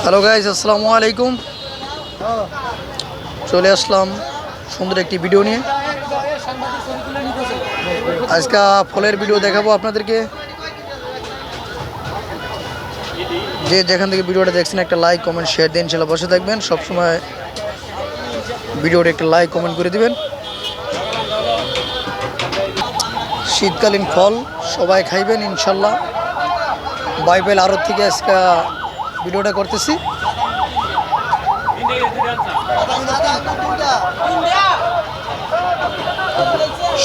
Hello guys, আসসালামু আলাইকুম। চলে আসলাম সুন্দর একটি ভিডিও নিয়ে। আজকে ফলের ভিডিও দেখাবো আপনাদেরকে। যে যেখান থেকে ভিডিওটা দেখছেন একটা লাইক কমেন্ট শেয়ার দিন, ইনশাআল্লাহ বসে থাকবেন। সবসময় ভিডিওটা একটা লাইক কমেন্ট করে দিবেন। শীতকালীন ফল সবাই খাইবেন ইনশাল্লাহ। বাইবেল আড়ত থেকে আজকে ভিডিওটা করতেছি।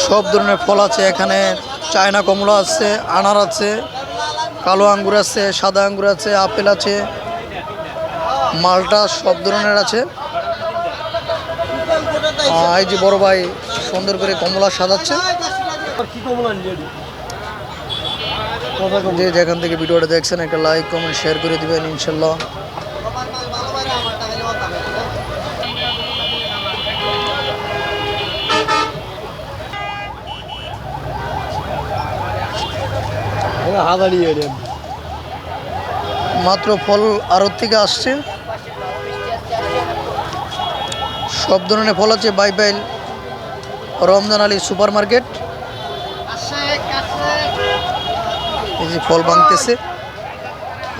সব ধরনের ফল আছে এখানে। চায়না কমলা আছে, আনার আছে, কালো আঙ্গুর আছে, সাদা আঙ্গুর আছে, আপেল আছে, মালটা সব ধরনের আছে। এই যে বড় ভাই সুন্দর করে কমলা সাজাচ্ছে। যে যেখান থেকে ভিডিওটা দেখছেন একটা লাইক কমেন্ট শেয়ার করে দিবেন ইনশাল্লাহ। মাত্র ফল আড়ত থেকে আসছে। সব ধরনের ফল আছে। Bible Ramjan Ali super market. এই যে ফল ভাঙতেছে,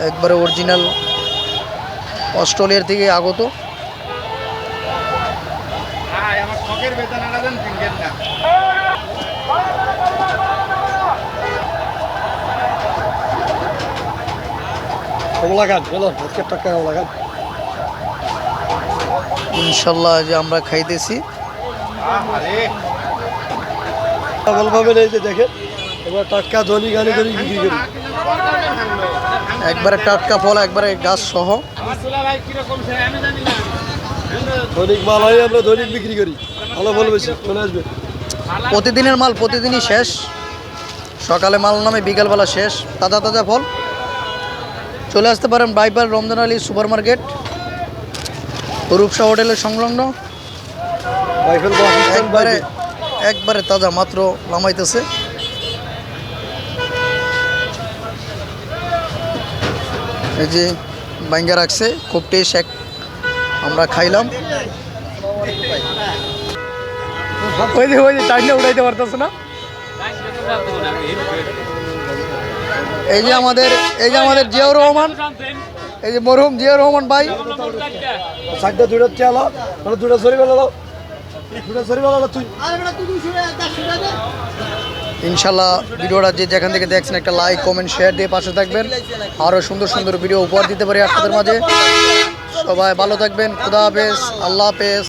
একবারে অরিজিনাল অস্ট্রেলিয়ার থেকে আগত। ইনশাল্লাহ যে আমরা খাইতেছি। দেখেন টাটকা ধনী গানি ধনী বিক্রি করি। একবারে টাটকা ফল, একবারে গাছ সহ। দৈনিক মাল হয়, আমরা দৈনিক বিক্রি করি। ভালো ফল বেশি চলে আসবে। প্রতিদিনের মাল প্রতিদিনই শেষ। সকালে মাল নামে, বিকালবেলা শেষ। তাজা তাজা ফল চলে আসতে পারেন বাইবেল রমজান আলী সুপার মার্কেট, রূপসা হোটেলের সংলগ্ন। একবারে একবারে তাজা, মাত্র নামাইতেছে। এই যে বাইঙ্গা রাখছে, খুব টেস্ট। আমরা খাইলাম। ওই যে টাইমটা উঠাইতে পারতেছে না। এই যে আমাদের জিয়াউর রহমান, এই যে মরহুম জিয়াউর রহমান ভাই। ইনশাল্লাহ ভিডিওটা যে যেখান থেকে দেখছেন একটা লাইক কমেন্ট শেয়ার দিয়ে পাশে থাকবেন। আরও সুন্দর সুন্দর ভিডিও উপহার দিতে পারি আপনাদের মাঝে। সবাই ভালো থাকবেন। খুদা হাফেজ, আল্লাহ হাফেজ।